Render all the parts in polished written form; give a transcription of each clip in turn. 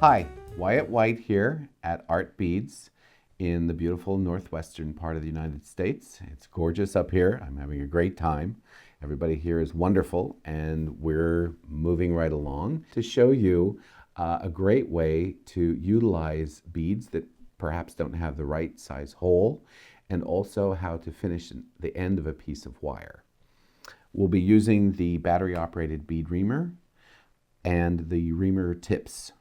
Hi, Wyatt White here at Artbeads in the beautiful northwestern part of the United States. It's gorgeous up here. I'm having a great time. Everybody here is wonderful, and we're moving right along to show you a great way to utilize beads that perhaps don't have the right size hole, and also how to finish the end of a piece of wire. We'll be using the battery-operated bead reamer and the reamer tips,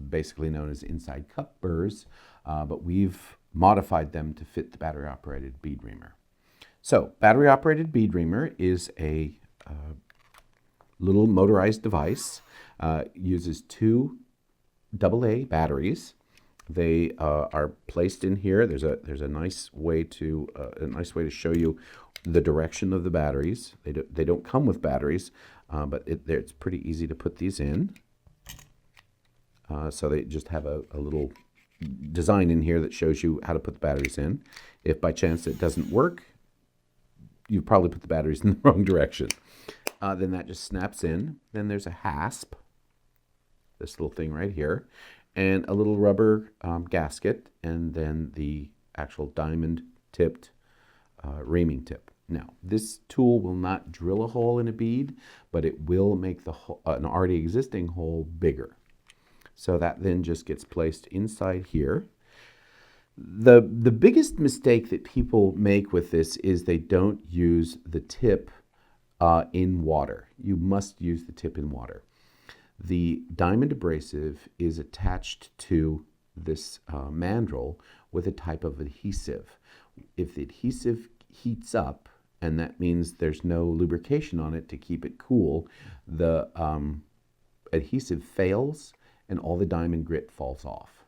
basically known as inside cup burrs, but we've modified them to fit the battery-operated bead reamer. So, battery-operated bead reamer is a little motorized device. Uses two AA batteries. They are placed in here. There's a nice way to show you the direction of the batteries. They don't come with batteries, but it's pretty easy to put these in. So they just have a little design in here that shows you how to put the batteries in. If by chance it doesn't work, you probably put the batteries in the wrong direction. Then that just snaps in. Then there's a hasp, this little thing right here, and a little rubber gasket, and then the actual diamond-tipped reaming tip. Now, this tool will not drill a hole in a bead, but it will make an already existing hole bigger. So that then just gets placed inside here. The biggest mistake that people make with this is they don't use the tip in water. You must use the tip in water. The diamond abrasive is attached to this mandrel with a type of adhesive. If the adhesive heats up, and that means there's no lubrication on it to keep it cool, the adhesive fails and all the diamond grit falls off.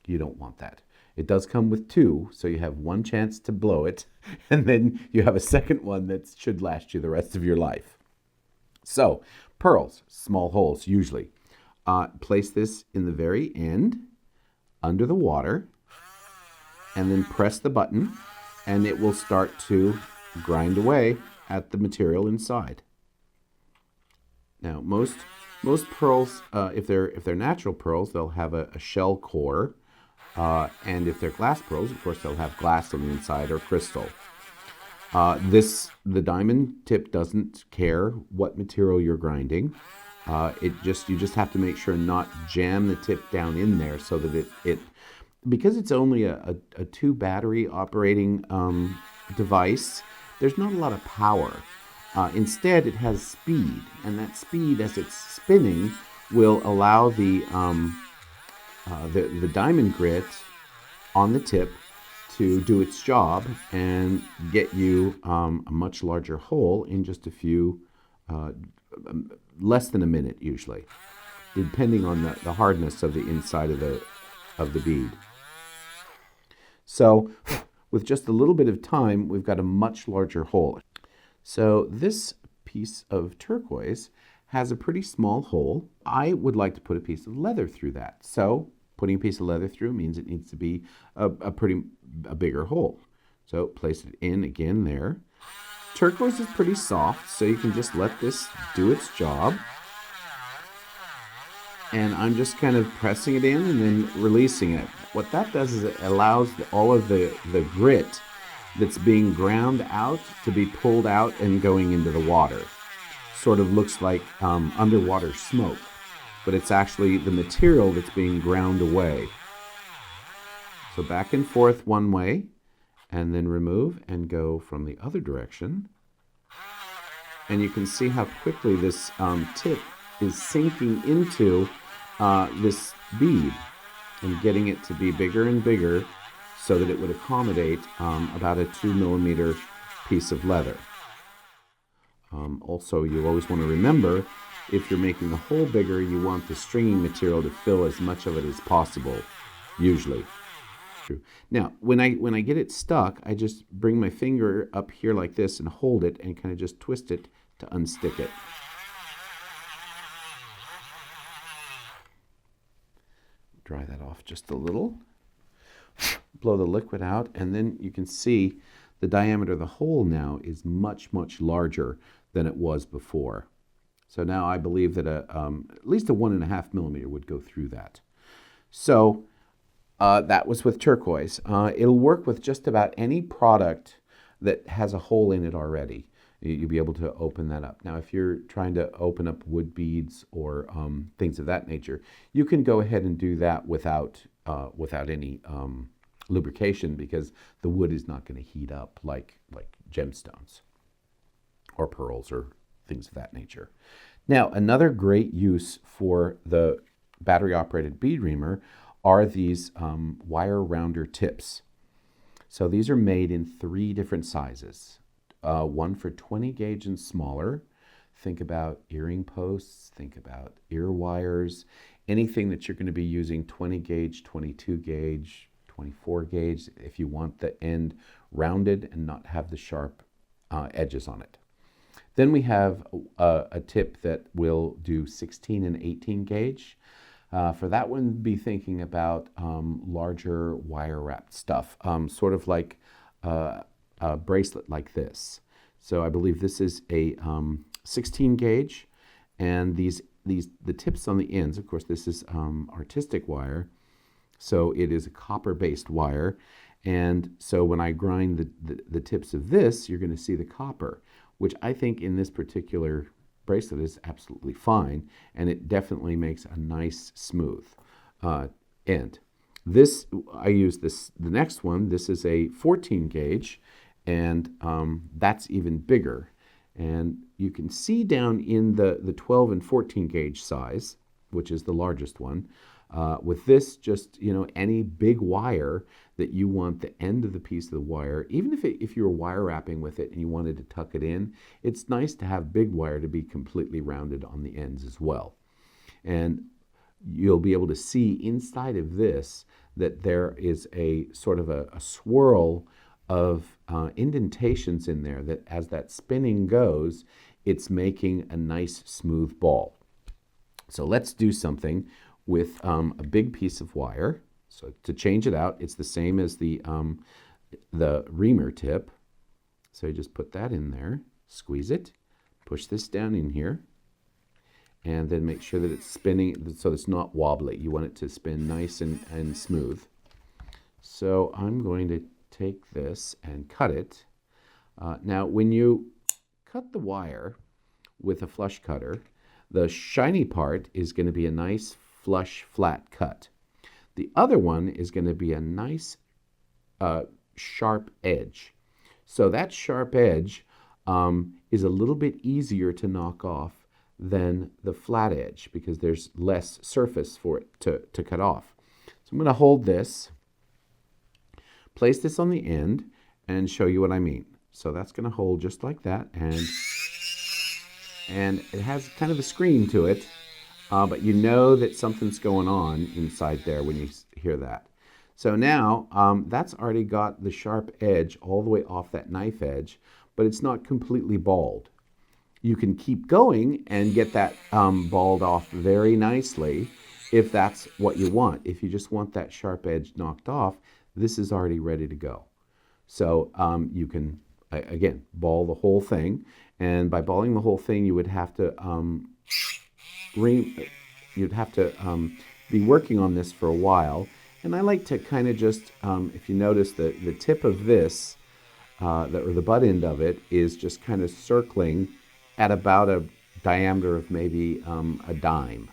You don't want that. It does come with two, so you have one chance to blow it, and then you have a second one that should last you the rest of your life. So, pearls, small holes usually. Place this in the very end, under the water, and then press the button, and it will start to grind away at the material inside. Now, most pearls, if they're natural pearls, they'll have a shell core, and if they're glass pearls, of course, they'll have glass on the inside or crystal. The diamond tip doesn't care what material you're grinding. You just have to make sure not jam the tip down in there so that because it's only a two battery operating device, there's not a lot of power. Instead, it has speed, and that speed, as it's spinning, will allow the diamond grit on the tip to do its job and get you a much larger hole in just a few, less than a minute usually, depending on the hardness of the inside of the bead. So, with just a little bit of time, we've got a much larger hole. So this piece of turquoise has a pretty small hole. I would like to put a piece of leather through that. So putting a piece of leather through means it needs to be a bigger hole. So place it in again there. Turquoise is pretty soft, so you can just let this do its job. And I'm just kind of pressing it in and then releasing it. What that does is it allows all of the grit that's being ground out to be pulled out and going into the water. Sort of looks like underwater smoke, but it's actually the material that's being ground away. So back and forth one way, and then remove and go from the other direction. And you can see how quickly this tip is sinking into this bead and getting it to be bigger and bigger so that it would accommodate about a 2 millimeter piece of leather. Also, you always want to remember, if you're making the hole bigger, you want the stringing material to fill as much of it as possible, usually. Now, when I get it stuck, I just bring my finger up here like this and hold it and kind of just twist it to unstick it. Dry that off just a little. Blow the liquid out, and then you can see the diameter of the hole now is much, much larger than it was before. So now I believe that at least a 1.5 millimeter would go through that. So that was with turquoise. It'll work with just about any product that has a hole in it already. You'll be able to open that up. Now, if you're trying to open up wood beads or things of that nature, you can go ahead and do that without any lubrication, because the wood is not going to heat up like gemstones or pearls or things of that nature. Now, another great use for the battery-operated bead reamer are these wire rounder tips. So these are made in 3 different sizes. One for 20 gauge and smaller. Think about earring posts, think about ear wires, anything that you're going to be using 20 gauge, 22 gauge, 24 gauge, if you want the end rounded and not have the sharp edges on it. Then we have a tip that will do 16 and 18 gauge. For that one, be thinking about larger wire wrapped stuff, sort of like a bracelet like this. So I believe this is a 16 gauge, and the tips on the ends, of course, this is artistic wire, so it is a copper-based wire, and so when I grind the tips of this, you're going to see the copper, which I think in this particular bracelet is absolutely fine, and it definitely makes a nice smooth end. This, I use the next one. This is a 14 gauge, and that's even bigger. And you can see down in the 12 and 14 gauge size, which is the largest one, with this, just, any big wire that you want the end of the piece of the wire, even if you were wire wrapping with it and you wanted to tuck it in, it's nice to have big wire to be completely rounded on the ends as well. And you'll be able to see inside of this that there is a sort of a swirl of indentations in there, that as that spinning goes, it's making a nice smooth ball. So let's do something with a big piece of wire. So to change it out, it's the same as the reamer tip. So you just put that in there, squeeze it, push this down in here, and then make sure that it's spinning so it's not wobbly. You want it to spin nice and smooth. So I'm going to take this and cut it. Now, when you cut the wire with a flush cutter, the shiny part is going to be a nice flush flat cut. The other one is going to be a nice sharp edge. So that sharp edge is a little bit easier to knock off than the flat edge, because there's less surface for it to cut off. So I'm going to hold this, place this on the end, and show you what I mean. So that's going to hold just like that, and it has kind of a scream to it, but you know that something's going on inside there when you hear that. So now that's already got the sharp edge all the way off that knife edge, but it's not completely bald. You can keep going and get that balled off very nicely if that's what you want. If you just want that sharp edge knocked off, this is already ready to go. So you can, again, ball the whole thing. And by balling the whole thing, you would have to be working on this for a while. And I like to kind of just, if you notice, the tip of this, or the butt end of it, is just kind of circling at about a diameter of maybe a dime.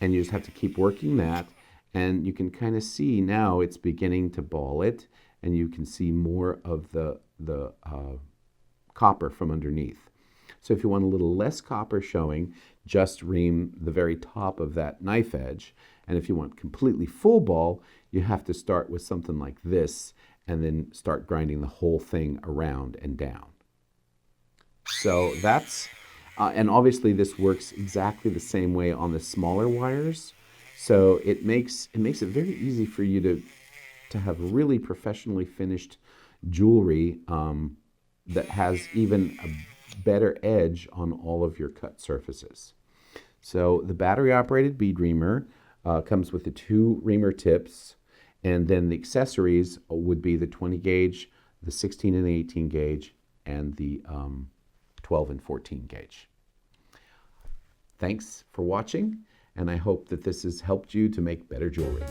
And you just have to keep working that. And you can kind of see now it's beginning to ball it, and you can see more of the copper from underneath. So if you want a little less copper showing, just ream the very top of that knife edge. And if you want completely full ball, you have to start with something like this and then start grinding the whole thing around and down. So that's, and obviously this works exactly the same way on the smaller wires. So it makes it very easy for you to have really professionally finished jewelry that has even a better edge on all of your cut surfaces. So the battery-operated bead reamer comes with the 2 reamer tips, and then the accessories would be the 20 gauge, the 16 and 18 gauge, and the 12 and 14 gauge. Thanks for watching, and I hope that this has helped you to make better jewelry.